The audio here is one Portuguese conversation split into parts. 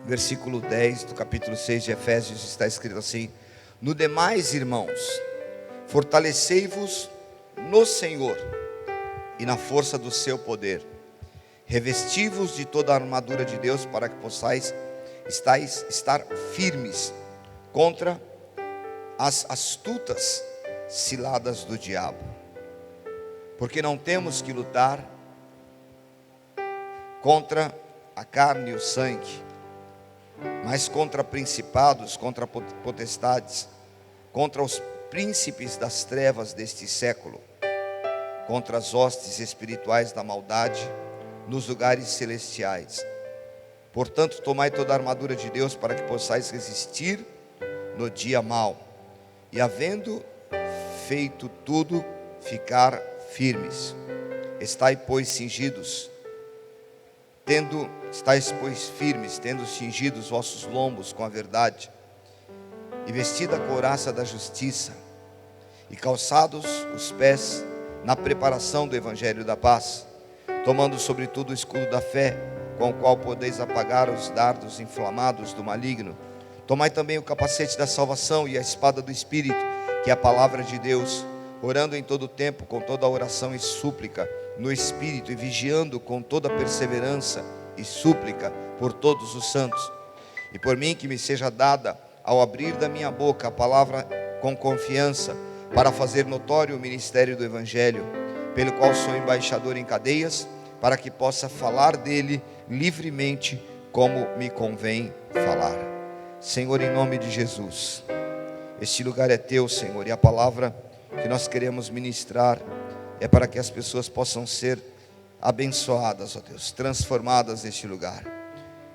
Versículo 10 do capítulo 6 de Efésios está escrito assim: no demais, irmãos, fortalecei-vos no Senhor e na força do seu poder. Revesti-vos de toda a armadura de Deus, para que possais estar firmes contra as astutas ciladas do diabo. Porque não temos que lutar contra a carne e o sangue, mas contra principados, contra potestades, contra os príncipes das trevas deste século, contra as hostes espirituais da maldade nos lugares celestiais. Portanto, tomai toda a armadura de Deus, para que possais resistir no dia mau, e havendo feito tudo, ficar firmes. Estais, pois, cingidos, estáis, pois, firmes, tendo cingido os vossos lombos com a verdade, e vestida a couraça da justiça, e calçados os pés na preparação do evangelho da paz, tomando sobretudo o escudo da fé, com o qual podeis apagar os dardos inflamados do maligno. Tomai também o capacete da salvação e a espada do Espírito, que é a palavra de Deus, orando em todo tempo com toda oração e súplica no Espírito, e vigiando com toda perseverança e súplica por todos os santos. E por mim, que me seja dada, ao abrir da minha boca, a palavra com confiança, para fazer notório o ministério do evangelho, pelo qual sou embaixador em cadeias, para que possa falar dele livremente, como me convém falar. Senhor, em nome de Jesus, este lugar é teu, Senhor, e a palavra que nós queremos ministrar é para que as pessoas possam ser abençoadas, ó Deus, transformadas neste lugar.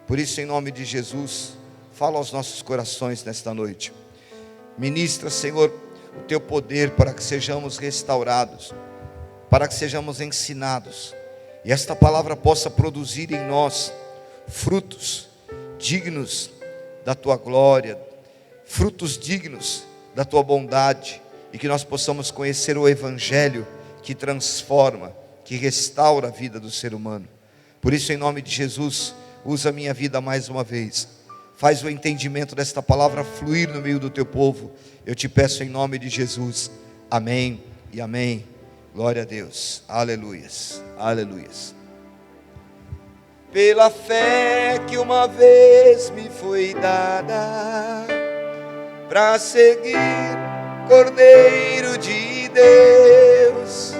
Por isso, em nome de Jesus, fala aos nossos corações nesta noite. Ministra, Senhor, o teu poder para que sejamos restaurados, para que sejamos ensinados, e esta palavra possa produzir em nós frutos dignos da tua glória, frutos dignos da tua bondade, e que nós possamos conhecer o evangelho que transforma, que restaura a vida do ser humano. Por isso, em nome de Jesus, usa a minha vida mais uma vez, faz o entendimento desta palavra fluir no meio do teu povo. Eu te peço em nome de Jesus, amém e amém. Glória a Deus, aleluias, aleluias. Pela fé que uma vez me foi dada, para seguir Cordeiro de Deus,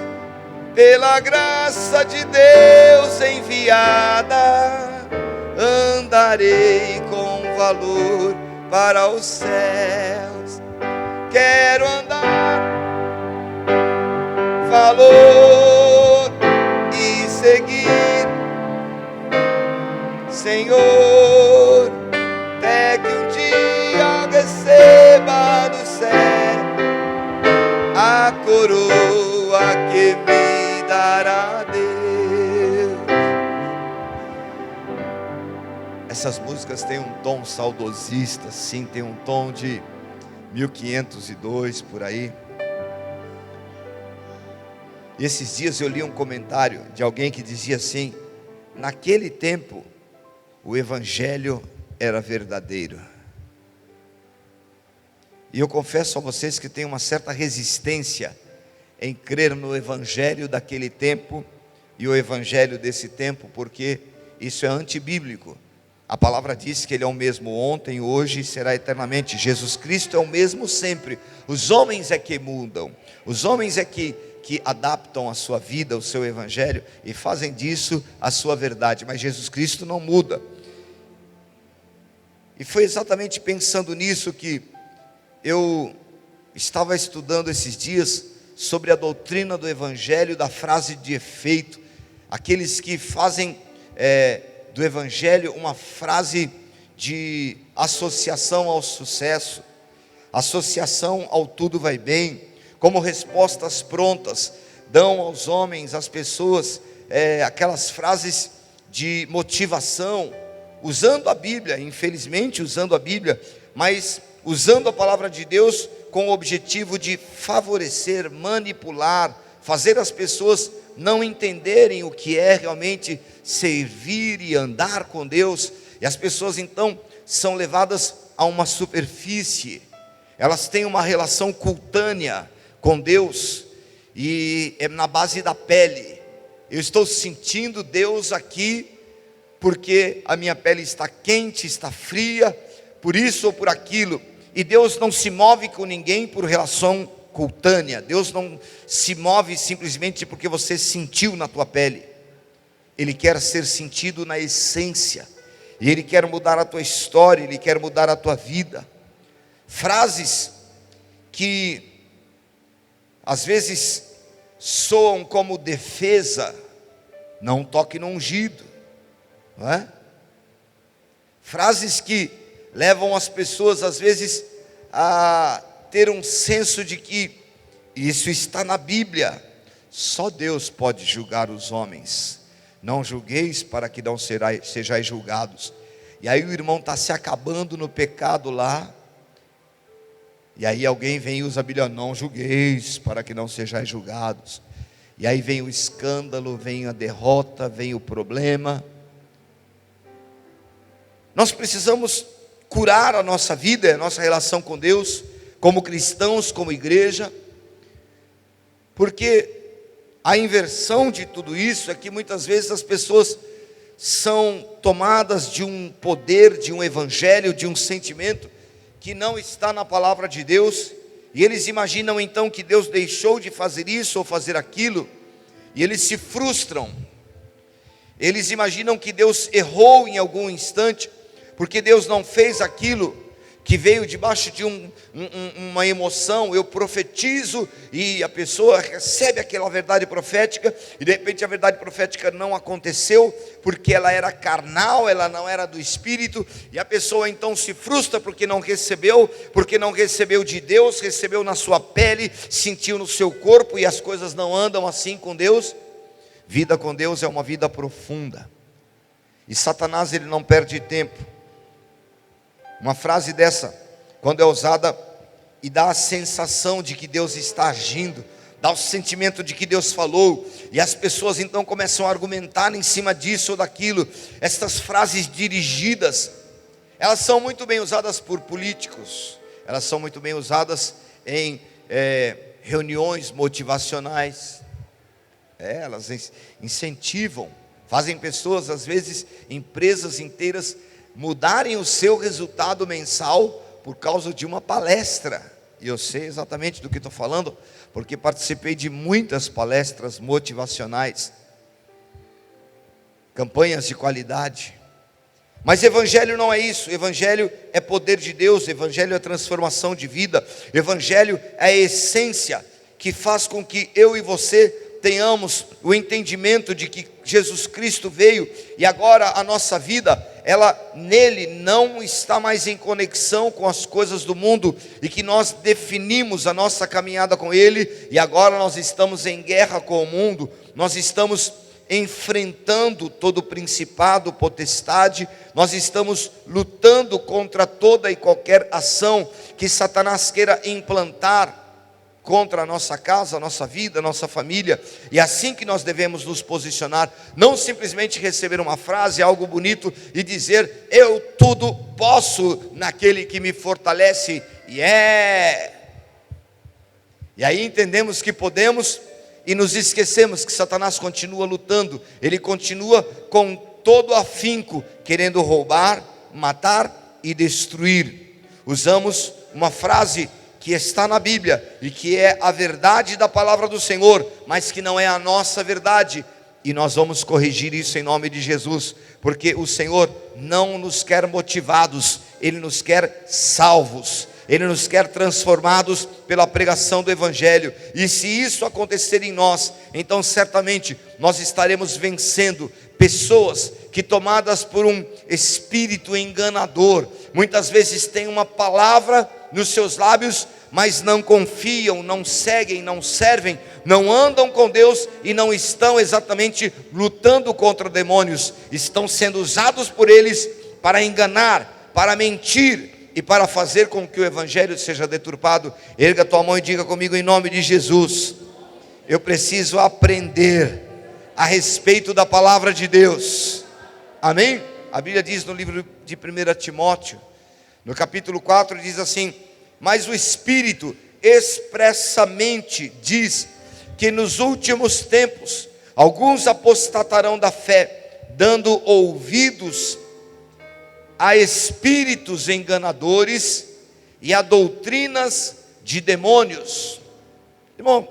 pela graça de Deus enviada, andarei com valor para os céus. Quero andar valor e seguir, Senhor, até que um dia receba do céu a coroa que me dará Deus. Essas músicas têm um tom saudosista, sim, tem um tom de 1502 por aí. E esses dias eu li um comentário de alguém que dizia assim: naquele tempo o evangelho era verdadeiro. E eu confesso a vocês que tenho uma certa resistência em crer no evangelho daquele tempo e o evangelho desse tempo, porque isso é antibíblico. A palavra diz que ele é o mesmo ontem, hoje e será eternamente. Jesus Cristo é o mesmo sempre. Os homens é que mudam, os homens é que adaptam a sua vida, o seu evangelho, e fazem disso a sua verdade, mas Jesus Cristo não muda. E foi exatamente pensando nisso que eu estava estudando esses dias sobre a doutrina do evangelho, da frase de efeito, aqueles que fazem do evangelho uma frase de associação ao sucesso, associação ao tudo vai bem, como respostas prontas, dão aos homens, às pessoas, aquelas frases de motivação, usando a Bíblia, infelizmente usando a Bíblia, mas usando a palavra de Deus com o objetivo de favorecer, manipular, fazer as pessoas não entenderem o que é realmente servir e andar com Deus, e as pessoas então são levadas a uma superfície, elas têm uma relação cultânea com Deus, e é na base da pele. Eu estou sentindo Deus aqui, porque a minha pele está quente, está fria, por isso ou por aquilo, e Deus não se move com ninguém por relação cultânea. Deus não se move simplesmente porque você sentiu na tua pele. Ele quer ser sentido na essência, e Ele quer mudar a tua história, Ele quer mudar a tua vida. Frases que às vezes soam como defesa: não toque no ungido, não é? Frases que levam as pessoas às vezes a ter um senso de que isso está na Bíblia, só Deus pode julgar os homens, não julgueis para que não sejais julgados. E aí o irmão está se acabando no pecado lá, e aí alguém vem e usa a Bíblia: não julgueis para que não sejais julgados. E aí vem o escândalo, vem a derrota, vem o problema. Nós precisamos curar a nossa vida, a nossa relação com Deus, como cristãos, como igreja, porque a inversão de tudo isso é que muitas vezes as pessoas são tomadas de um poder, de um evangelho, de um sentimento que não está na palavra de Deus, e eles imaginam então que Deus deixou de fazer isso ou fazer aquilo, e eles se frustram. Eles imaginam que Deus errou em algum instante, porque Deus não fez aquilo que veio debaixo de uma emoção. Eu profetizo, e a pessoa recebe aquela verdade profética, e de repente a verdade profética não aconteceu, porque ela era carnal, ela não era do Espírito, e a pessoa então se frustra porque não recebeu de Deus, recebeu na sua pele, sentiu no seu corpo, e as coisas não andam assim com Deus. Vida com Deus é uma vida profunda, e Satanás, ele não perde tempo. Uma frase dessa, quando é usada e dá a sensação de que Deus está agindo, dá o sentimento de que Deus falou, e as pessoas então começam a argumentar em cima disso ou daquilo. Estas frases dirigidas, elas são muito bem usadas por políticos, elas são muito bem usadas em reuniões motivacionais. Elas incentivam, fazem pessoas, às vezes empresas inteiras, mudarem o seu resultado mensal por causa de uma palestra. E eu sei exatamente do que estou falando, porque participei de muitas palestras motivacionais, campanhas de qualidade. Mas evangelho não é isso. Evangelho é poder de Deus, evangelho é transformação de vida, evangelho é a essência que faz com que eu e você tenhamos o entendimento de que Jesus Cristo veio, e agora a nossa vida, ela nele não está mais em conexão com as coisas do mundo, e que nós definimos a nossa caminhada com ele, e agora nós estamos em guerra com o mundo, nós estamos enfrentando todo principado, potestade, nós estamos lutando contra toda e qualquer ação que Satanás queira implantar contra a nossa casa, a nossa vida, a nossa família. E é assim que nós devemos nos posicionar, não simplesmente receber uma frase, algo bonito, e dizer: eu tudo posso naquele que me fortalece. E aí entendemos que podemos, e nos esquecemos que Satanás continua lutando, ele continua com todo afinco, querendo roubar, matar e destruir. Usamos uma frase que está na Bíblia, e que é a verdade da palavra do Senhor, mas que não é a nossa verdade, e nós vamos corrigir isso em nome de Jesus, porque o Senhor não nos quer motivados, Ele nos quer salvos, Ele nos quer transformados pela pregação do Evangelho. E se isso acontecer em nós, então certamente nós estaremos vencendo pessoas que, tomadas por um espírito enganador, muitas vezes têm uma palavra nos seus lábios, mas não confiam, não seguem, não servem, não andam com Deus, e não estão exatamente lutando contra demônios, estão sendo usados por eles para enganar, para mentir e para fazer com que o Evangelho seja deturpado. Erga tua mão e diga comigo em nome de Jesus: eu preciso aprender a respeito da palavra de Deus. Amém? A Bíblia diz no livro de 1 Timóteo, no capítulo 4, diz assim: mas o Espírito expressamente diz que nos últimos tempos alguns apostatarão da fé, dando ouvidos a espíritos enganadores e a doutrinas de demônios. Irmão,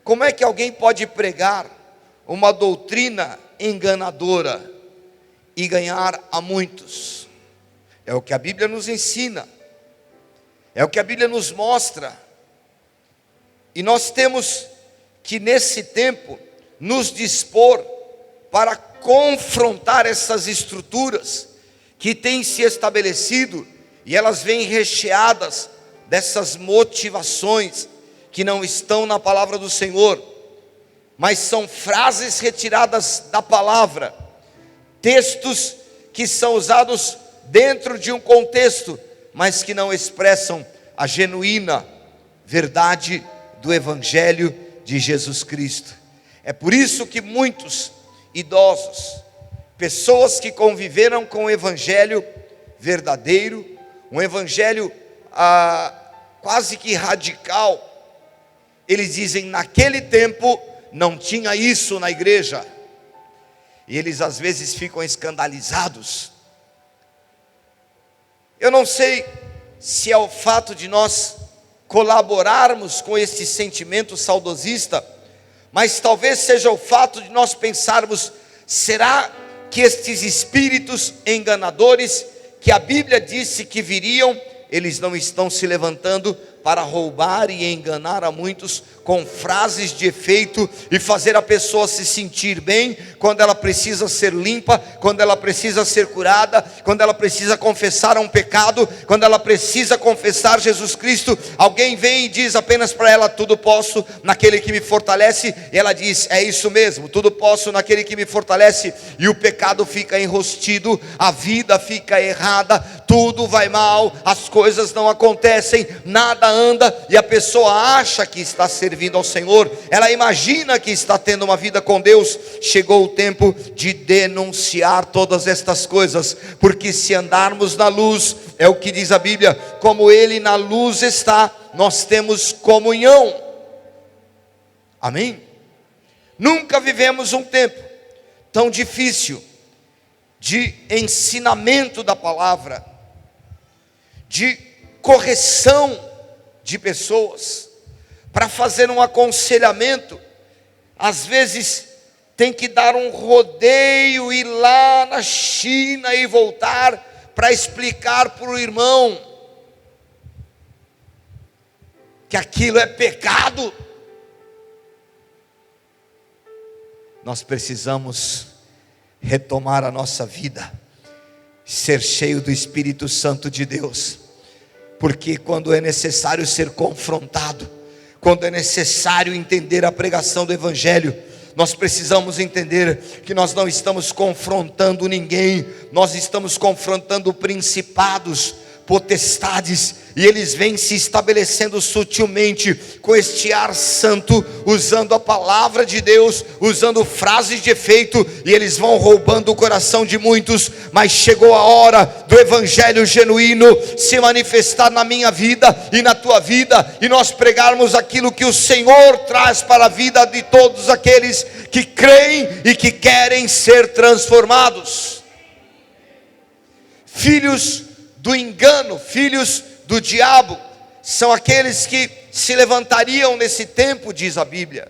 como é que alguém pode pregar uma doutrina enganadora e ganhar a muitos? É o que a Bíblia nos ensina, é o que a Bíblia nos mostra, e nós temos que nesse tempo nos dispor para confrontar essas estruturas que têm se estabelecido, e elas vêm recheadas dessas motivações que não estão na palavra do Senhor, mas são frases retiradas da palavra, textos que são usados dentro de um contexto, mas que não expressam a genuína verdade do Evangelho de Jesus Cristo. É por isso que muitos idosos, pessoas que conviveram com o Evangelho verdadeiro, um Evangelho quase que radical, eles dizem: naquele tempo não tinha isso na igreja. E eles às vezes ficam escandalizados. Eu não sei se é o fato de nós colaborarmos com esse sentimento saudosista, mas talvez seja o fato de nós pensarmos: será que estes espíritos enganadores que a Bíblia disse que viriam, eles não estão se levantando para roubar e enganar a muitos com frases de efeito e fazer a pessoa se sentir bem quando ela precisa ser limpa, quando ela precisa ser curada, quando ela precisa confessar um pecado, quando ela precisa confessar Jesus Cristo? Alguém vem e diz apenas para ela: tudo posso naquele que me fortalece, e ela diz: é isso mesmo, tudo posso naquele que me fortalece, e o pecado fica enrostido, a vida fica errada, tudo vai mal, as coisas não acontecem, nada anda, e a pessoa acha que está servindo ao Senhor, ela imagina que está tendo uma vida com Deus. Chegou o tempo de denunciar todas estas coisas, porque se andarmos na luz, é o que diz a Bíblia, como Ele na luz está, nós temos comunhão. Amém? Nunca vivemos um tempo tão difícil de ensinamento da palavra, de correção de pessoas, para fazer um aconselhamento. Às vezes tem que dar um rodeio, ir lá na China e voltar para explicar para o irmão que aquilo é pecado. Nós precisamos retomar a nossa vida, ser cheio do Espírito Santo de Deus, porque quando é necessário ser confrontado, quando é necessário entender a pregação do Evangelho, nós precisamos entender que nós não estamos confrontando ninguém, nós estamos confrontando principados, potestades, e eles vêm se estabelecendo sutilmente com este ar santo, usando a palavra de Deus, usando frases de efeito, e eles vão roubando o coração de muitos. Mas chegou a hora do Evangelho genuíno se manifestar na minha vida e na tua vida, e nós pregarmos aquilo que o Senhor traz para a vida de todos aqueles que creem e que querem ser transformados. Filhos do engano, filhos do diabo, são aqueles que se levantariam nesse tempo, diz a Bíblia,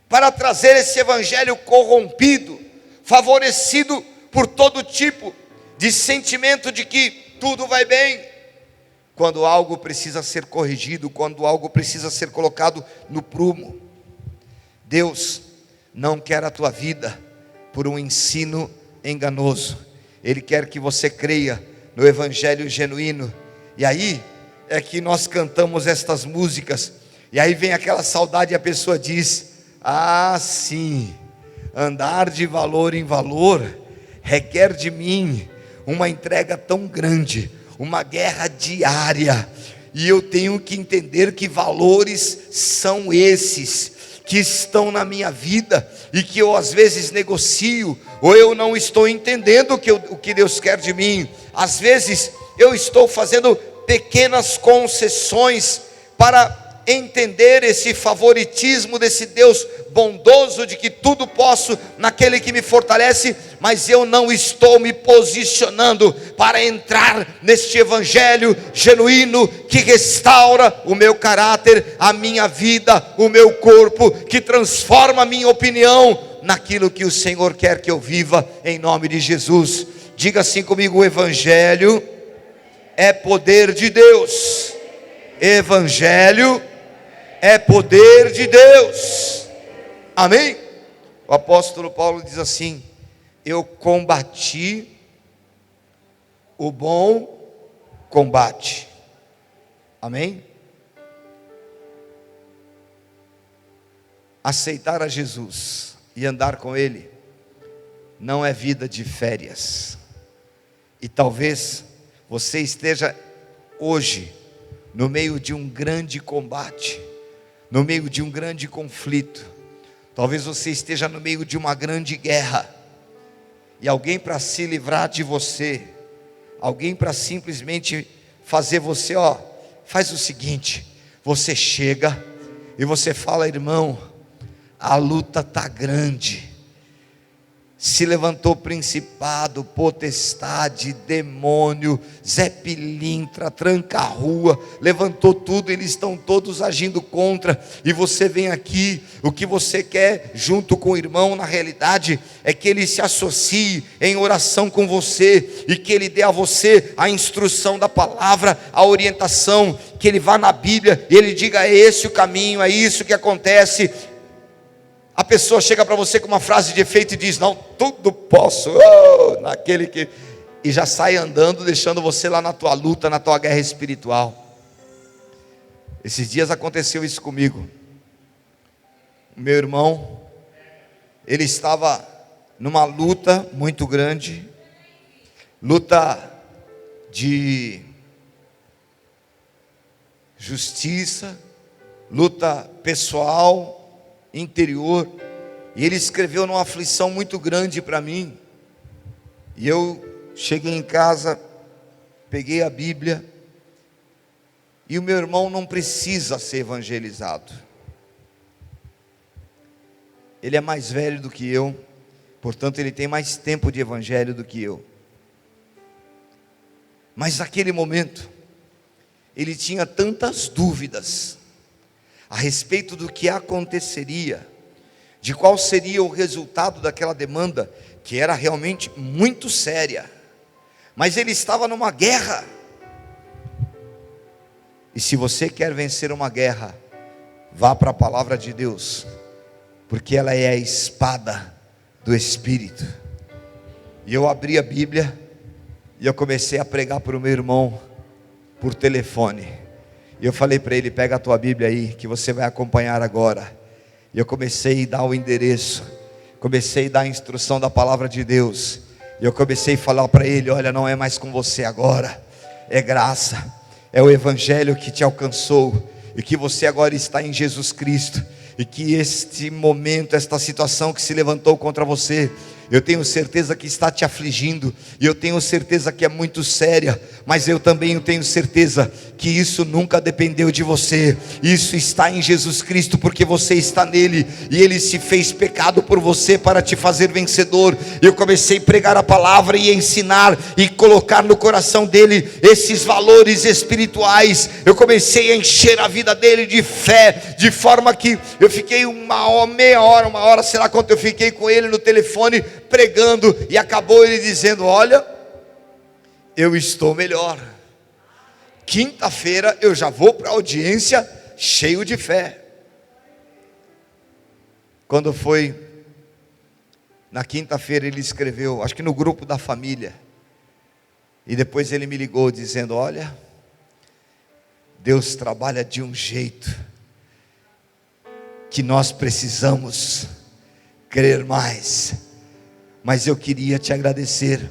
para trazer esse evangelho corrompido, favorecido por todo tipo de sentimento de que tudo vai bem, quando algo precisa ser corrigido, quando algo precisa ser colocado no prumo. Deus não quer a tua vida por um ensino enganoso. Ele quer que você creia no Evangelho genuíno. E aí é que nós cantamos estas músicas, e aí vem aquela saudade, e a pessoa diz: ah, sim, andar de valor em valor requer de mim uma entrega tão grande, uma guerra diária. e eu tenho que entender que valores são esses que estão na minha vida e que eu às vezes negocio, ou eu não estou entendendo o que Deus quer de mim. Às vezes eu estou fazendo pequenas concessões para entender esse favoritismo desse Deus bondoso, de que tudo posso naquele que me fortalece, mas eu não estou me posicionando para entrar neste evangelho genuíno que restaura o meu caráter, a minha vida, o meu corpo, que transforma a minha opinião naquilo que o Senhor quer que eu viva, em nome de Jesus. Diga assim comigo: o evangelho é poder de Deus. Evangelho é poder de Deus. Amém? O apóstolo Paulo diz assim: eu combati o bom combate. Amém? Aceitar a Jesus e andar com Ele não é vida de férias. E talvez você esteja hoje no meio de um grande combate, no meio de um grande conflito. Talvez você esteja no meio de uma grande guerra, e alguém para se livrar de você, alguém para simplesmente fazer você, faz o seguinte, você chega e você fala: irmão, a luta está grande, se levantou principado, potestade, demônio, Zé Pilintra, tranca-rua, levantou tudo, eles estão todos agindo contra, e você vem aqui, o que você quer junto com o irmão, na realidade, é que ele se associe em oração com você, e que ele dê a você a instrução da palavra, a orientação, que ele vá na Bíblia, e ele diga: é esse o caminho, é isso que acontece. A pessoa chega para você com uma frase de efeito e diz: não, tudo posso, naquele que... e já sai andando, deixando você lá na tua luta, na tua guerra espiritual. Esses dias aconteceu isso comigo. O meu irmão, ele estava numa luta muito grande, luta de justiça, luta pessoal, interior, e ele escreveu numa aflição muito grande para mim. E eu cheguei em casa, peguei a Bíblia, e o meu irmão não precisa ser evangelizado. Ele é mais velho do que eu, portanto ele tem mais tempo de evangelho do que eu. Mas naquele momento ele tinha tantas dúvidas a respeito do que aconteceria, de qual seria o resultado daquela demanda, que era realmente muito séria, mas ele estava numa guerra. E se você quer vencer uma guerra, vá para a palavra de Deus, porque ela é a espada do Espírito. E eu abri a Bíblia, e eu comecei a pregar para o meu irmão, por telefone. E eu falei para ele: pega a tua Bíblia aí, que você vai acompanhar agora. E eu comecei a dar o endereço, comecei a dar a instrução da palavra de Deus. E eu comecei a falar para ele: olha, não é mais com você agora, é graça, é o evangelho que te alcançou, e que você agora está em Jesus Cristo, e que este momento, esta situação que se levantou contra você, eu tenho certeza que está te afligindo, e eu tenho certeza que é muito séria, mas eu também tenho certeza que isso nunca dependeu de você, isso está em Jesus Cristo, porque você está nele, e ele se fez pecado por você para te fazer vencedor. Eu comecei a pregar a palavra e ensinar, e colocar no coração dele esses valores espirituais. Eu comecei a encher a vida dele de fé, de forma que eu fiquei meia hora, sei lá quanto eu fiquei com ele no telefone, pregando, e acabou ele dizendo: olha, eu estou melhor, quinta-feira eu já vou para a audiência cheio de fé. Quando foi na quinta-feira, ele escreveu, acho que no grupo da família, e depois ele me ligou dizendo: olha, Deus trabalha de um jeito que nós precisamos crer mais, mas eu queria te agradecer,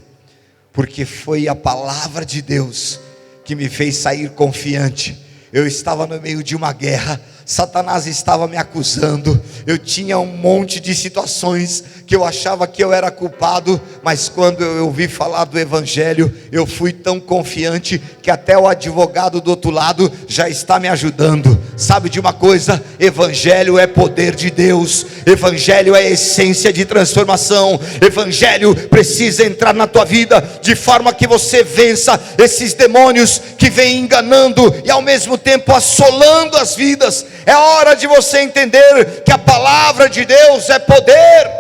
porque foi a palavra de Deus que me fez sair confiante, Eu estava no meio de uma guerra, Satanás estava me acusando, eu tinha um monte de situações que eu achava que eu era culpado, mas quando eu ouvi falar do Evangelho, eu fui tão confiante que até o advogado do outro lado já está me ajudando. Sabe de uma coisa? Evangelho é poder de Deus, Evangelho é essência de transformação, Evangelho precisa entrar na tua vida, de forma que você vença esses demônios que vêm enganando e ao mesmo tempo assolando as vidas. É hora de você entender que a palavra de Deus é poder.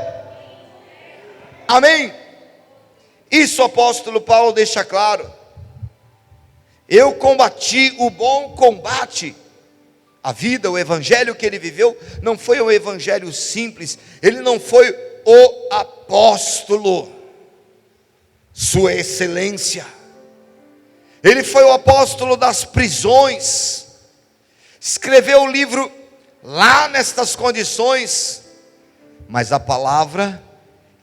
Amém? Isso o apóstolo Paulo deixa claro. Eu combati o bom combate. A vida, o evangelho que ele viveu, não foi um evangelho simples. Ele não foi o apóstolo, sua excelência. Ele foi o apóstolo das prisões. Escreveu o livro lá nestas condições, mas a palavra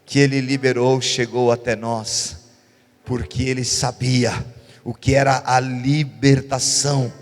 que ele liberou chegou até nós, porque ele sabia o que era a libertação.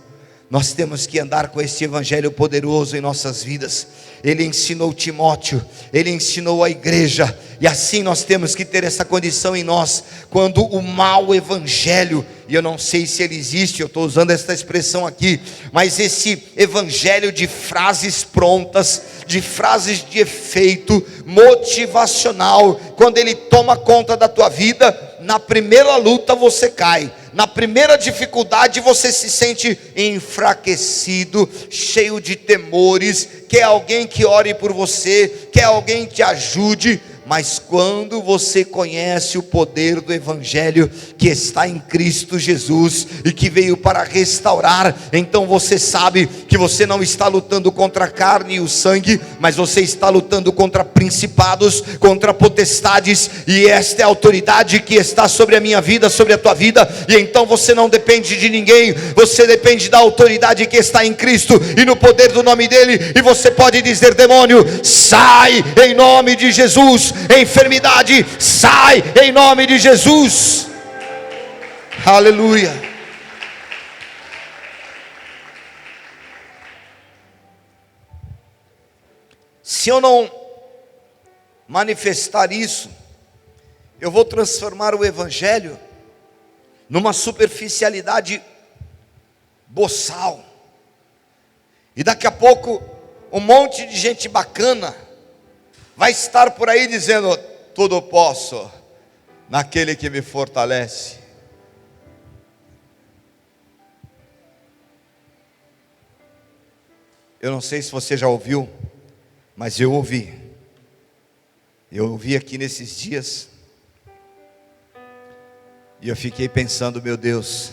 Nós temos que andar com esse evangelho poderoso em nossas vidas. Ele ensinou Timóteo, ele ensinou a igreja, e assim nós temos que ter essa condição em nós. Quando o mau evangelho, e eu não sei se ele existe, eu estou usando essa expressão aqui, mas esse evangelho de frases prontas, de frases de efeito motivacional, quando ele toma conta da tua vida, na primeira luta você cai, na primeira dificuldade você se sente enfraquecido, cheio de temores, quer alguém que ore por você, quer alguém que te ajude. Mas quando você conhece o poder do evangelho que está em Cristo Jesus e que veio para restaurar, então você sabe que você não está lutando contra a carne e o sangue, mas você está lutando contra principados, contra potestades, e esta é a autoridade que está sobre a minha vida, sobre a tua vida. E então você não depende de ninguém, você depende da autoridade que está em Cristo e no poder do nome dele. E você pode dizer: demônio, sai em nome de Jesus. Enfermidade, sai em nome de Jesus. Aleluia. Se eu não manifestar isso, eu vou transformar o evangelho numa superficialidade boçal, e daqui a pouco um monte de gente bacana vai estar por aí dizendo: tudo posso naquele que me fortalece. Eu não sei se você já ouviu, mas eu ouvi. Eu ouvi aqui nesses dias, e eu fiquei pensando: meu Deus,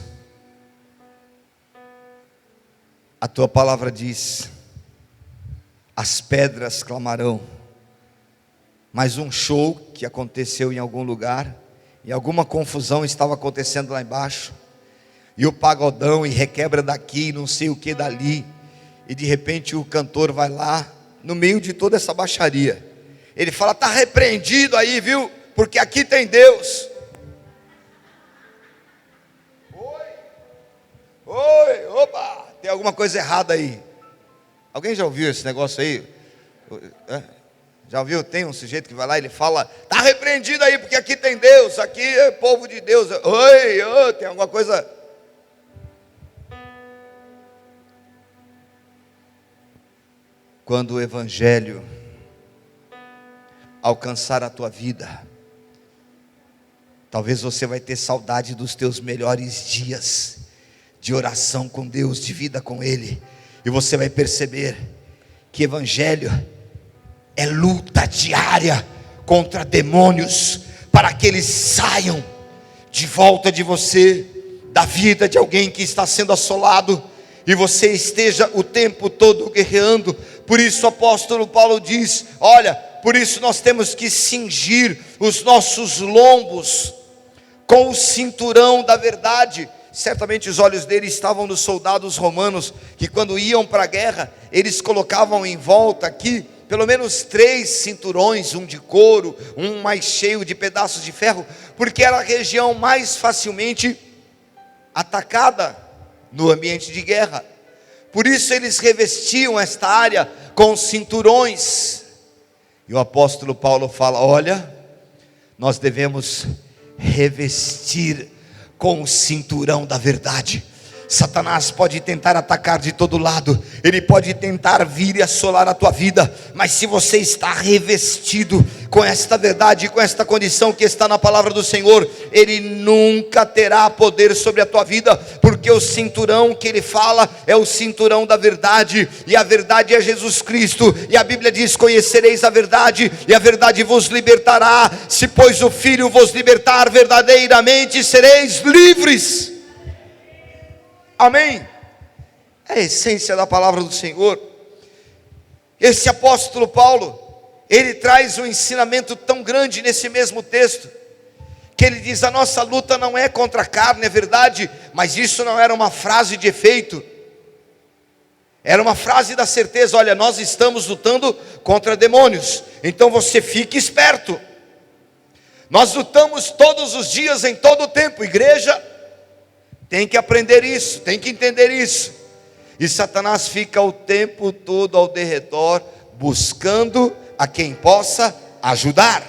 a tua palavra diz: as pedras clamarão. Mas um show que aconteceu em algum lugar, e alguma confusão estava acontecendo lá embaixo, e o pagodão, e requebra daqui, e não sei o que dali, e de repente o cantor vai lá, no meio de toda essa baixaria, ele fala: está repreendido aí, viu, porque aqui tem Deus. Oi, opa, tem alguma coisa errada aí. Alguém já ouviu esse negócio aí? Já ouviu? Tem um sujeito que vai lá e ele fala: está repreendido aí, porque aqui tem Deus, aqui é povo de Deus. Oi, tem alguma coisa. Quando o evangelho alcançar a tua vida, talvez você vai ter saudade dos teus melhores dias de oração com Deus, de vida com Ele, e você vai perceber que evangelho é luta diária contra demônios, para que eles saiam de volta de você, da vida de alguém que está sendo assolado, e você esteja o tempo todo guerreando. Por isso o apóstolo Paulo diz: olha, por isso nós temos que cingir os nossos lombos com o cinturão da verdade. Certamente os olhos dele estavam nos soldados romanos, que quando iam para a guerra, eles colocavam em volta aqui pelo menos 3 cinturões, um de couro, um mais cheio de pedaços de ferro, porque era a região mais facilmente atacada no ambiente de guerra. Por isso eles revestiam esta área com cinturões. E o apóstolo Paulo fala: olha, nós devemos revestir com o cinturão da verdade. Satanás pode tentar atacar de todo lado, ele pode tentar vir e assolar a tua vida, mas se você está revestido com esta verdade, com esta condição que está na palavra do Senhor, ele nunca terá poder sobre a tua vida, porque o cinturão que ele fala é o cinturão da verdade, e a verdade é Jesus Cristo, e a Bíblia diz: conhecereis a verdade, e a verdade vos libertará. Se pois o Filho vos libertar, verdadeiramente sereis livres. Amém? É a essência da palavra do Senhor. Esse apóstolo Paulo, ele traz um ensinamento tão grande nesse mesmo texto, que ele diz: a nossa luta não é contra a carne, é verdade, mas isso não era uma frase de efeito, era uma frase da certeza. Olha, nós estamos lutando contra demônios, então você fique esperto. Nós lutamos todos os dias, em todo o tempo. Igreja, tem que aprender isso, tem que entender isso. E Satanás fica o tempo todo ao derredor, buscando a quem possa ajudar.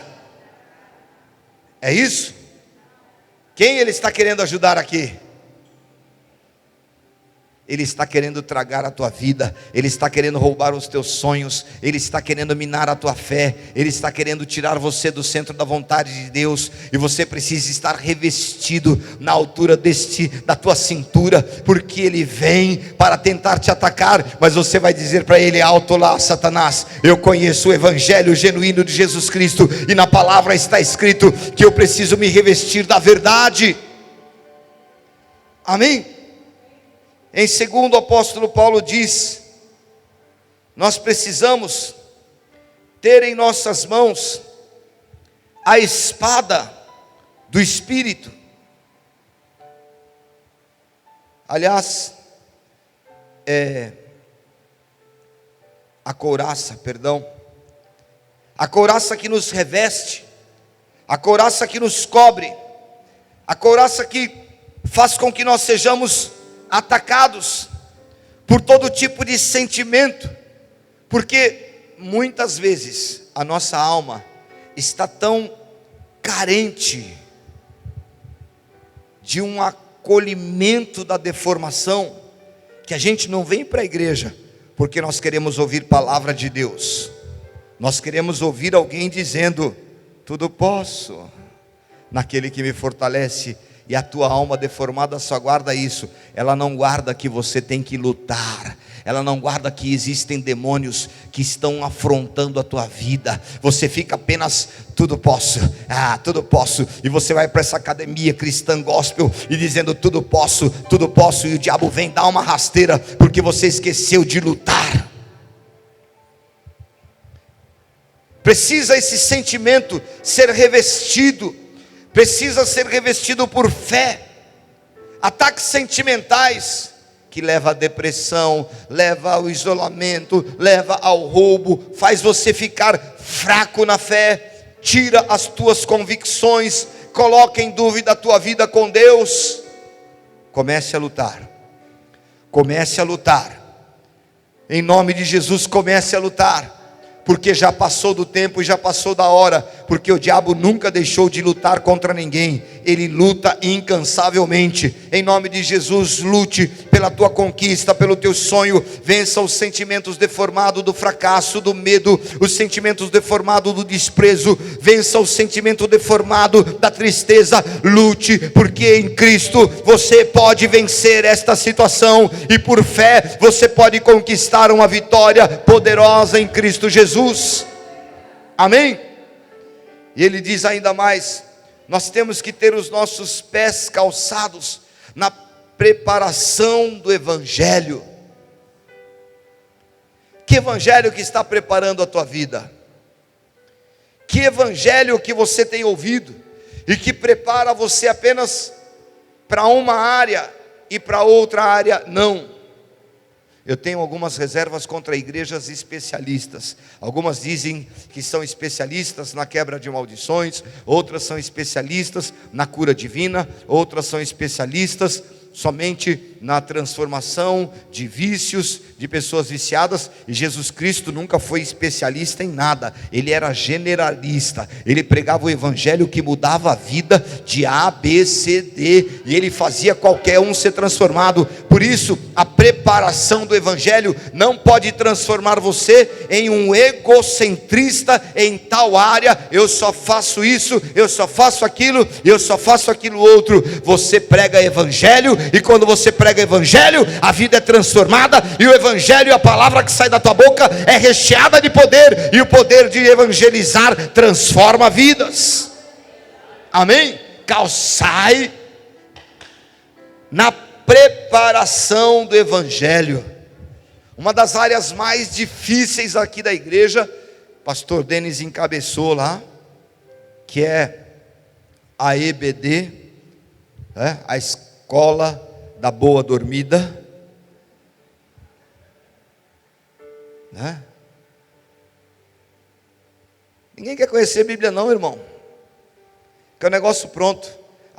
É isso? Quem ele está querendo ajudar aqui? Ele está querendo tragar a tua vida, ele está querendo roubar os teus sonhos, ele está querendo minar a tua fé, ele está querendo tirar você do centro da vontade de Deus, e você precisa estar revestido na altura da tua cintura, porque ele vem para tentar te atacar, mas você vai dizer para ele alto lá: Satanás, eu conheço o evangelho genuíno de Jesus Cristo, e na palavra está escrito que eu preciso me revestir da verdade. Amém? Em segundo, o apóstolo Paulo diz: nós precisamos ter em nossas mãos a espada do Espírito. Aliás, a couraça que nos reveste, a couraça que nos cobre, a couraça que faz com que nós sejamos atacados por todo tipo de sentimento, porque muitas vezes a nossa alma está tão carente de um acolhimento da deformação, que a gente não vem para a igreja porque nós queremos ouvir palavra de Deus, nós queremos ouvir alguém dizendo: tudo posso naquele que me fortalece. E a tua alma deformada só guarda isso, ela não guarda que você tem que lutar, ela não guarda que existem demônios que estão afrontando a tua vida. Você fica apenas: tudo posso, tudo posso, e você vai para essa academia cristã gospel e dizendo: tudo posso, e o diabo vem dar uma rasteira, porque você esqueceu de lutar. Precisa esse sentimento ser revestido, precisa ser revestido por fé. Ataques sentimentais que leva à depressão, leva ao isolamento, leva ao roubo, faz você ficar fraco na fé, tira as tuas convicções, coloca em dúvida a tua vida com Deus. Comece a lutar, em nome de Jesus. Comece a lutar, porque já passou do tempo e já passou da hora, porque o diabo nunca deixou de lutar contra ninguém, ele luta incansavelmente. Em nome de Jesus, lute pela tua conquista, pelo teu sonho. Vença os sentimentos deformados do fracasso, do medo, os sentimentos deformados do desprezo, vença o sentimento deformado da tristeza. Lute, porque em Cristo você pode vencer esta situação, e por fé você pode conquistar uma vitória poderosa em Cristo Jesus. Amém? E ele diz ainda mais: nós temos que ter os nossos pés calçados na preparação do evangelho. Que evangelho que está preparando a tua vida? Que evangelho que você tem ouvido e que prepara você apenas para uma área e para outra área não? Eu tenho algumas reservas contra igrejas especialistas. Algumas dizem que são especialistas na quebra de maldições, outras são especialistas na cura divina, outras são especialistas somente na transformação de vícios, de pessoas viciadas, e Jesus Cristo nunca foi especialista em nada, ele era generalista, ele pregava o evangelho que mudava a vida de A, B, C, D, e ele fazia qualquer um ser transformado. Por isso, a preparação do evangelho não pode transformar você em um egocentrista em tal área, eu só faço isso, eu só faço aquilo, eu só faço aquilo outro. Você prega evangelho, e quando você prega evangelho, a vida é transformada, e o evangelho, a palavra que sai da tua boca é recheada de poder, e o poder de evangelizar transforma vidas. Amém? Calçai na preparação do evangelho. Uma das áreas mais difíceis aqui da igreja, pastor Denis encabeçou lá, que é a EBD, a escola da boa dormida, Ninguém quer conhecer a Bíblia não, irmão, que é um negócio pronto.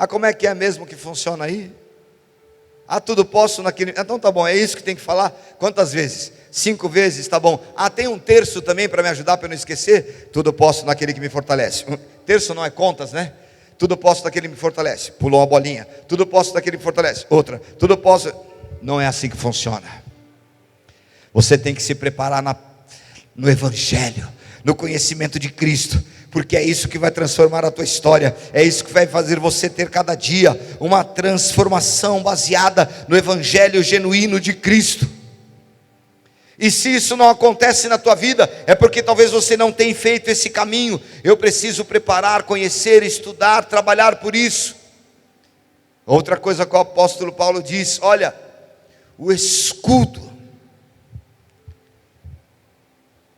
Como é que é mesmo que funciona aí? Tudo posso naquele... Então tá bom, é isso que tem que falar. Quantas vezes? 5 vezes, tá bom. Tem um terço também para me ajudar, para eu não esquecer. Tudo posso naquele que me fortalece. Terço não é contas, né? Tudo posso daquele que me fortalece. Pulou uma bolinha. Tudo posso daquele que me fortalece. Outra. Tudo posso. Não é assim que funciona. Você tem que se preparar no evangelho, no conhecimento de Cristo, porque é isso que vai transformar a tua história, é isso que vai fazer você ter cada dia uma transformação baseada no evangelho genuíno de Cristo. E se isso não acontece na tua vida, é porque talvez você não tenha feito esse caminho. Eu preciso preparar, conhecer, estudar, trabalhar por isso. Outra coisa que o apóstolo Paulo diz: olha, o escudo,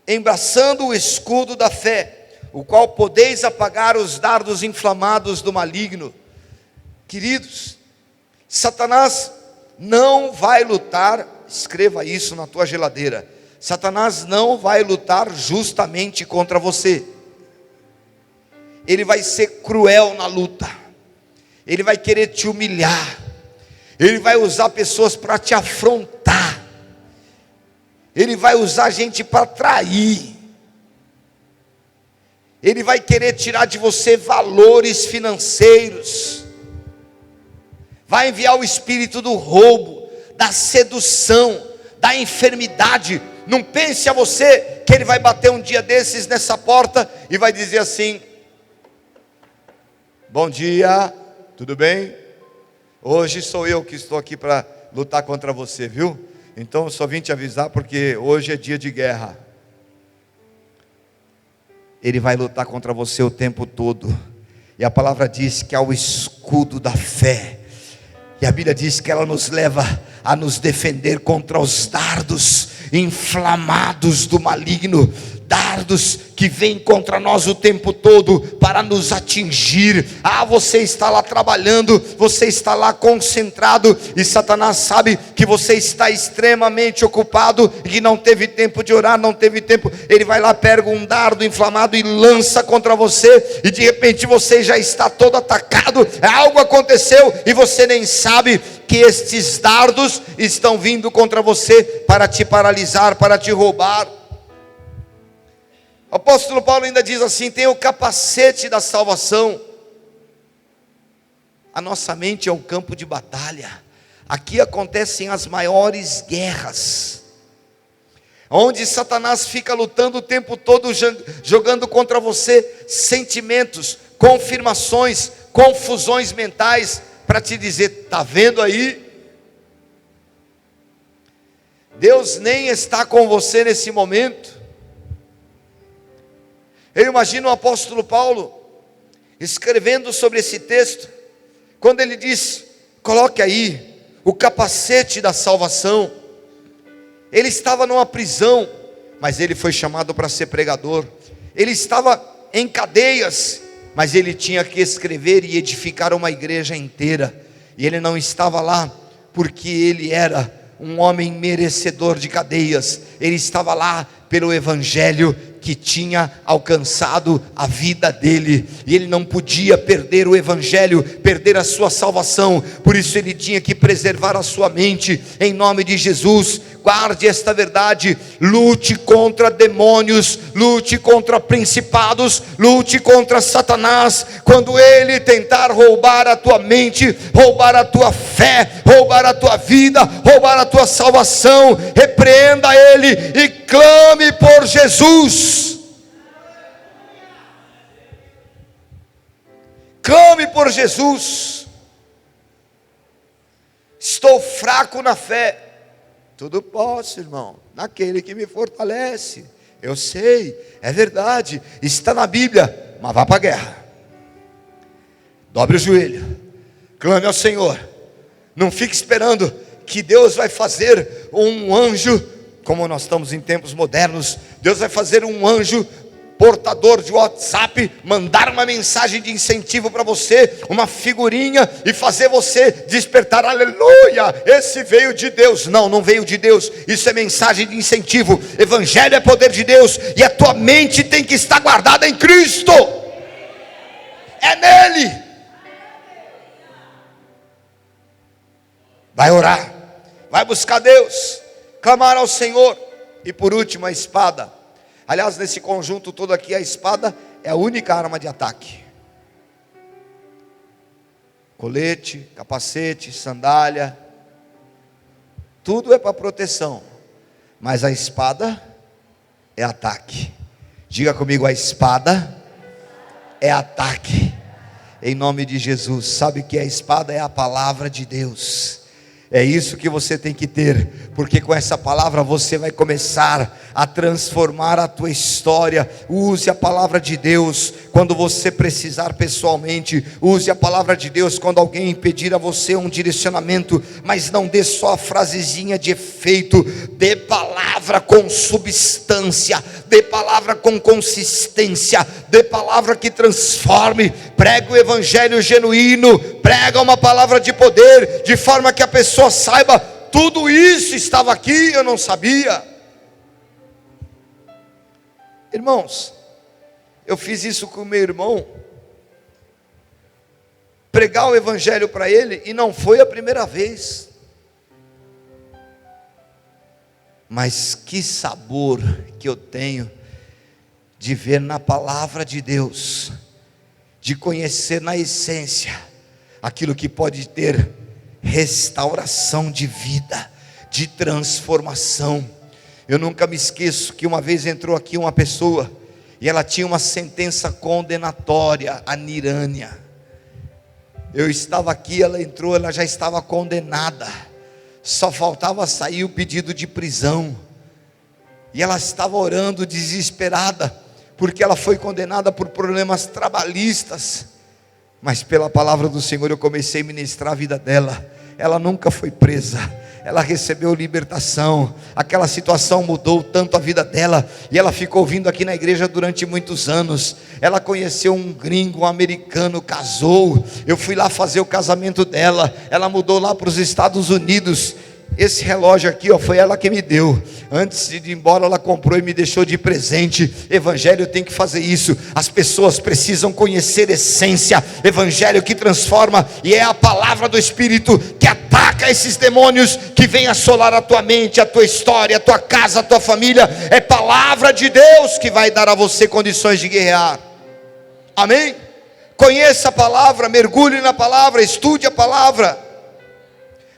embraçando o escudo da fé, o qual podeis apagar os dardos inflamados do maligno. Queridos, Satanás não vai lutar, escreva isso na tua geladeira, Satanás não vai lutar justamente contra você. Ele vai ser cruel na luta, ele vai querer te humilhar, ele vai usar pessoas para te afrontar, ele vai usar gente para trair, ele vai querer tirar de você valores financeiros, vai enviar o espírito do roubo, da sedução, da enfermidade. Não pense a você que ele vai bater um dia desses nessa porta e vai dizer assim: bom dia, tudo bem? Hoje sou eu que estou aqui para lutar contra você, viu? Então eu só vim te avisar porque hoje é dia de guerra. Ele vai lutar contra você o tempo todo, e a palavra diz que é o escudo da fé, e a Bíblia diz que ela nos leva a nos defender contra os dardos inflamados do maligno, dardos que vêm contra nós o tempo todo para nos atingir. Você está lá trabalhando, você está lá concentrado, e Satanás sabe que você está extremamente ocupado e que não teve tempo de orar, não teve tempo. Ele vai lá, pega um dardo inflamado e lança contra você, e de repente você já está todo atacado. Algo aconteceu e você nem sabe que estes dardos estão vindo contra você para te paralisar, para te roubar. O apóstolo Paulo ainda diz assim: tem o capacete da salvação. A nossa mente é um campo de batalha. Aqui acontecem as maiores guerras, onde Satanás fica lutando o tempo todo, jogando contra você sentimentos, confirmações, confusões mentais, para te dizer: está vendo aí? Deus nem está com você nesse momento. Eu imagino o apóstolo Paulo escrevendo sobre esse texto, quando ele diz: coloque aí o capacete da salvação. Ele estava numa prisão, mas ele foi chamado para ser pregador. Ele estava em cadeias, mas ele tinha que escrever e edificar uma igreja inteira. E ele não estava lá porque ele era um homem merecedor de cadeias. Ele estava lá pelo evangelho que tinha alcançado a vida dele, e ele não podia perder o evangelho, perder a sua salvação. Por isso ele tinha que preservar a sua mente. Em nome de Jesus, guarde esta verdade: lute contra demônios, lute contra principados, lute contra Satanás. Quando ele tentar roubar a tua mente, roubar a tua fé, roubar a tua vida, roubar a tua salvação, repreenda ele e clame por Jesus. Clame por Jesus. Estou fraco na fé. Tudo posso, irmão, naquele que me fortalece. Eu sei, é verdade, está na Bíblia, mas vá para a guerra. Dobre o joelho, clame ao Senhor. Não fique esperando que Deus vai fazer um anjo, como nós estamos em tempos modernos. Deus vai fazer um anjo portador de WhatsApp, mandar uma mensagem de incentivo para você, uma figurinha, e fazer você despertar. Aleluia, esse veio de Deus. Não, não veio de Deus. Isso é mensagem de incentivo. Evangelho é poder de Deus, e a tua mente tem que estar guardada em Cristo. É nele. Vai orar, vai buscar Deus, clamar ao Senhor. E por último, a espada. Aliás, nesse conjunto todo aqui, a espada é a única arma de ataque. Colete, capacete, sandália, tudo é para proteção, mas a espada é ataque. Diga comigo: a espada é ataque. Em nome de Jesus. Sabe que a espada é a palavra de Deus. É isso que você tem que ter, porque com essa palavra você vai começar a transformar a tua história. Use a palavra de Deus quando você precisar pessoalmente. Use a palavra de Deus quando alguém pedir a você um direcionamento. Mas não dê só a frasezinha de efeito. Dê palavra com substância, dê palavra com consistência, dê palavra que transforme. Prega o evangelho genuíno, prega uma palavra de poder, de forma que a pessoa saiba: tudo isso estava aqui, eu não sabia. Irmãos, eu fiz isso com o meu irmão, pregar o evangelho para ele, e não foi a primeira vez. Mas que sabor que eu tenho de ver na palavra de Deus, de conhecer na essência aquilo que pode ter restauração de vida, de transformação. Eu nunca me esqueço que uma vez entrou aqui uma pessoa, e ela tinha uma sentença condenatória, a Nirânia. Eu estava aqui, ela entrou, ela já estava condenada, só faltava sair o pedido de prisão, e ela estava orando desesperada, porque ela foi condenada por problemas trabalhistas. Mas pela palavra do Senhor eu comecei a ministrar a vida dela. Ela nunca foi presa, ela recebeu libertação. Aquela situação mudou tanto a vida dela, e ela ficou vindo aqui na igreja durante muitos anos. Ela conheceu um gringo, um americano, casou. Eu fui lá fazer o casamento dela. Ela mudou lá para os Estados Unidos. Esse relógio aqui, ó, foi ela que me deu. Antes de ir embora, ela comprou e me deixou de presente. Evangelho tem que fazer isso. As pessoas precisam conhecer essência. Evangelho que transforma, e é a palavra do Espírito que ataca esses demônios que vêm assolar a tua mente, a tua história, a tua casa, a tua família. É palavra de Deus que vai dar a você condições de guerrear. Amém? Conheça a palavra, mergulhe na palavra, estude a palavra.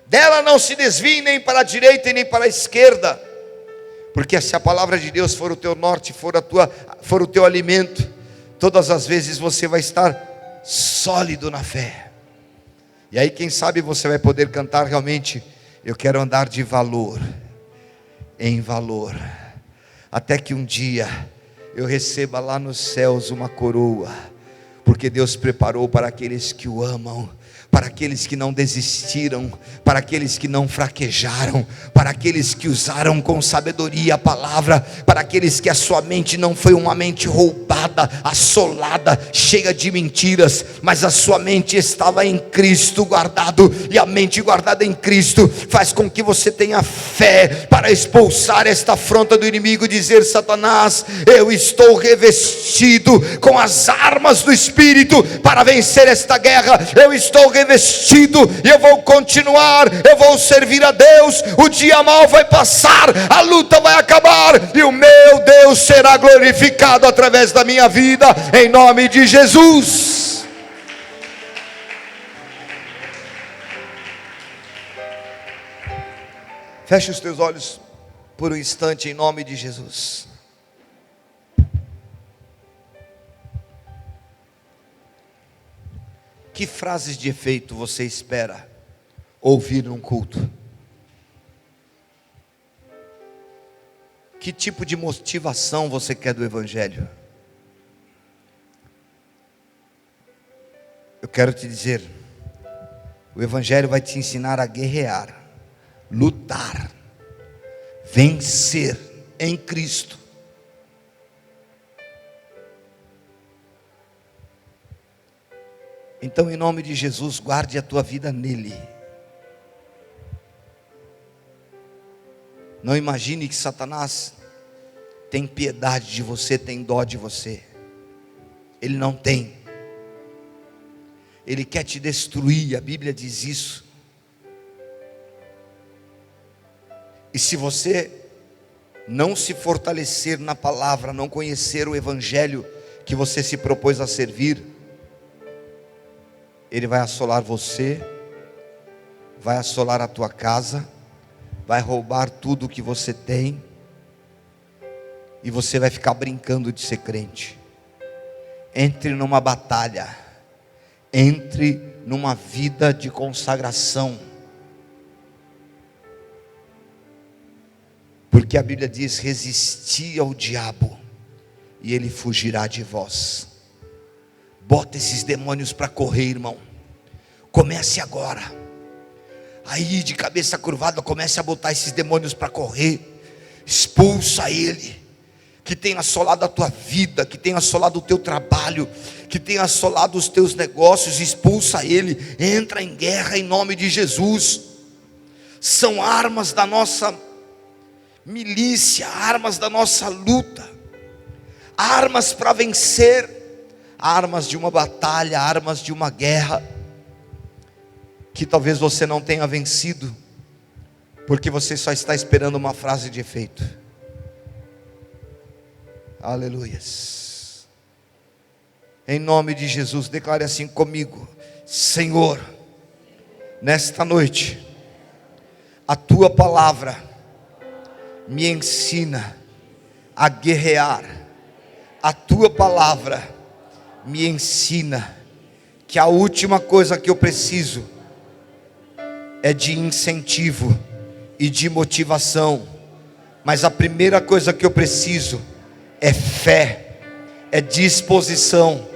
Dela não se desvie nem para a direita e nem para a esquerda, porque se a palavra de Deus for o teu norte, for o teu alimento, todas as vezes você vai estar sólido na fé. E aí quem sabe você vai poder cantar realmente: eu quero andar de valor em valor, até que um dia eu receba lá nos céus uma coroa, porque Deus preparou para aqueles que o amam. para aqueles que não desistiram, para aqueles que não fraquejaram, para aqueles que usaram com sabedoria a palavra, para aqueles que a sua mente não foi uma mente roubada, assolada, cheia de mentiras, mas a sua mente estava em Cristo guardado, e a mente guardada em Cristo faz com que você tenha fé para expulsar esta afronta do inimigo e dizer: Satanás, eu estou revestido com as armas do Espírito para vencer esta guerra, eu estou revestido e eu vou continuar, eu vou servir a Deus. O dia mau vai passar, a luta vai acabar e o meu Deus será glorificado através da minha vida, em nome de Jesus. Feche os teus olhos por um instante, em nome de Jesus. Que frases de efeito você espera ouvir num culto? Que tipo de motivação você quer do Evangelho? Eu quero te dizer, o Evangelho vai te ensinar a guerrear, lutar, vencer em Cristo. Então, em nome de Jesus, guarde a tua vida nele. Não imagine que Satanás tem piedade de você, tem dó de você. Ele não tem. Ele quer te destruir, a Bíblia diz isso. E se você não se fortalecer na palavra, não conhecer o Evangelho que você se propôs a servir, ele vai assolar você, vai assolar a tua casa, vai roubar tudo o que você tem, e você vai ficar brincando de ser crente. Entre numa batalha, entre numa vida de consagração, porque a Bíblia diz: resisti ao diabo e ele fugirá de vós. Bota esses demônios para correr, irmão. Comece agora. Aí de cabeça curvada, comece a botar esses demônios para correr. Expulsa ele, que tem assolado a tua vida, que tem assolado o teu trabalho, que tem assolado os teus negócios. Expulsa ele. Entra em guerra em nome de Jesus. São armas da nossa milícia, armas da nossa luta, armas para vencer, armas de uma batalha, armas de uma guerra, que talvez você não tenha vencido, porque você só está esperando uma frase de efeito. Aleluias. Em nome de Jesus, declare assim comigo: Senhor, nesta noite, a tua palavra me ensina a guerrear. A tua palavra me ensina que a última coisa que eu preciso é de incentivo e de motivação, mas a primeira coisa que eu preciso é fé, é disposição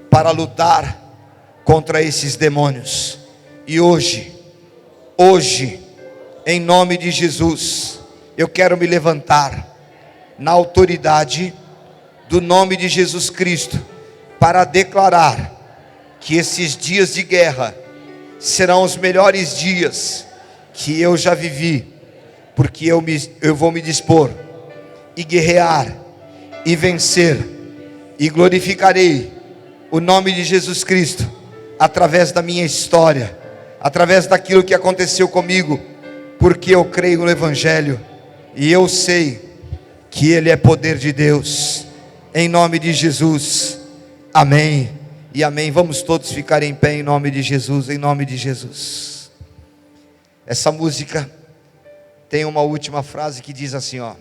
para lutar contra esses demônios. E hoje, em nome de Jesus, eu quero me levantar na autoridade do nome de Jesus Cristo, para declarar que esses dias de guerra serão os melhores dias que eu já vivi, porque eu vou me dispor e guerrear e vencer, e glorificarei o nome de Jesus Cristo através da minha história, através daquilo que aconteceu comigo, porque eu creio no Evangelho e eu sei que Ele é poder de Deus. Em nome de Jesus, amém e amém. Vamos todos ficar em pé em nome de Jesus, em nome de Jesus. Essa música tem uma última frase que diz assim, ó: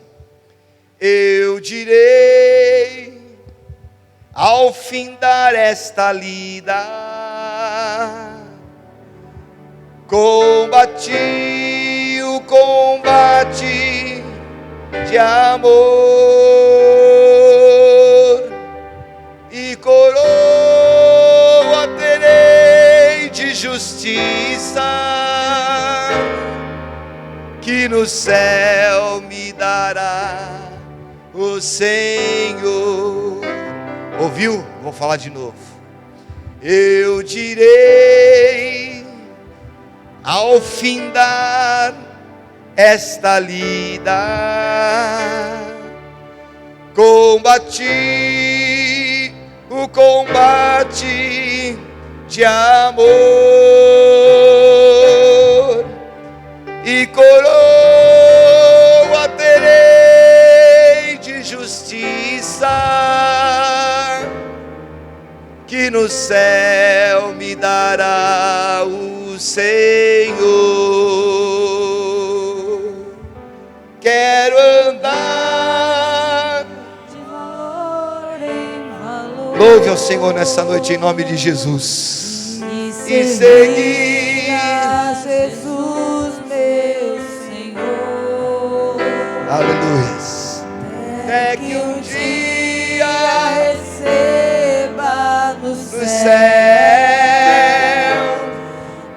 eu direi ao findar esta lida, combati o combate de amor e coroa terei de justiça no céu me dará o Senhor. Ouviu? Vou falar de novo. Eu direi ao findar esta lida, combati o combate de amor e coroa terei de justiça, que no céu me dará o Senhor. Quero andar de valor em valor. Louve ao Senhor nessa noite em nome de Jesus. E seguir a Jesus, meu Senhor. Aleluia. Até que um dia receba no no céu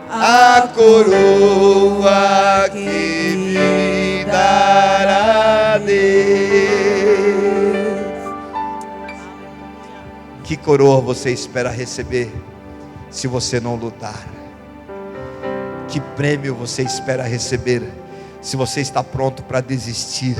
a coroa que me dará Deus. Que coroa você espera receber se você não lutar? Que prêmio você espera receber se você está pronto para desistir?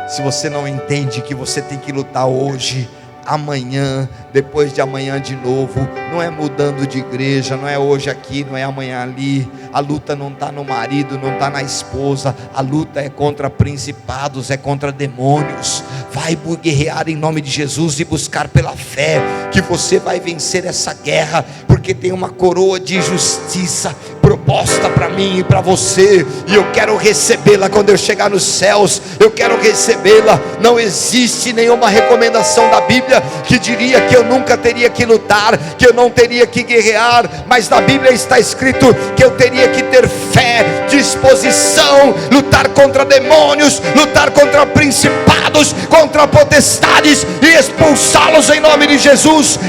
Se você não entende que você tem que lutar hoje, amanhã, depois de amanhã de novo, não é mudando de igreja, não é hoje aqui, não é amanhã ali. A luta não está no marido, não está na esposa, a luta é contra principados, é contra demônios. Vai guerrear em nome de Jesus e buscar pela fé que você vai vencer essa guerra, porque tem uma coroa de justiça proposta para mim e para você, e eu quero recebê-la quando eu chegar nos céus. Eu quero recebê-la. Não existe nenhuma recomendação da Bíblia que diria que eu nunca teria que lutar, que eu não teria que guerrear, mas na Bíblia está escrito que eu teria que ter fé, disposição, lutar contra demônios, lutar contra principados, contra potestades e expulsá-los em nome de Jesus.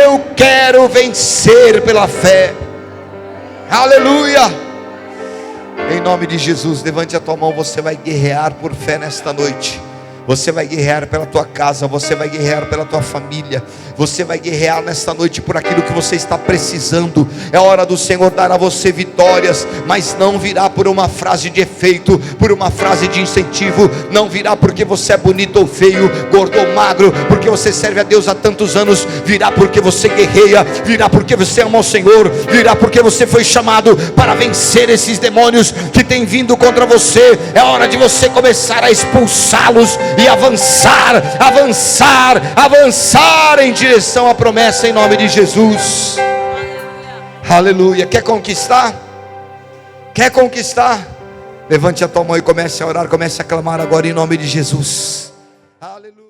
Eu quero vencer pela fé. Aleluia. Em nome de Jesus, levante a tua mão. Você vai guerrear por fé nesta noite. Você vai guerrear pela tua casa, você vai guerrear pela tua família, você vai guerrear nesta noite por aquilo que você está precisando. É hora do Senhor dar a você vitórias, mas não virá por uma frase de efeito, por uma frase de incentivo. Não virá porque você é bonito ou feio, gordo ou magro, porque você serve a Deus há tantos anos. Virá porque você guerreia, virá porque você ama o Senhor, virá porque você foi chamado para vencer esses demônios que têm vindo contra você. É hora de você começar a expulsá-los e avançar, avançar, avançar em direção à promessa em nome de Jesus. Aleluia. Quer conquistar? Quer conquistar? Levante a tua mão e comece a orar, comece a clamar agora em nome de Jesus. Aleluia.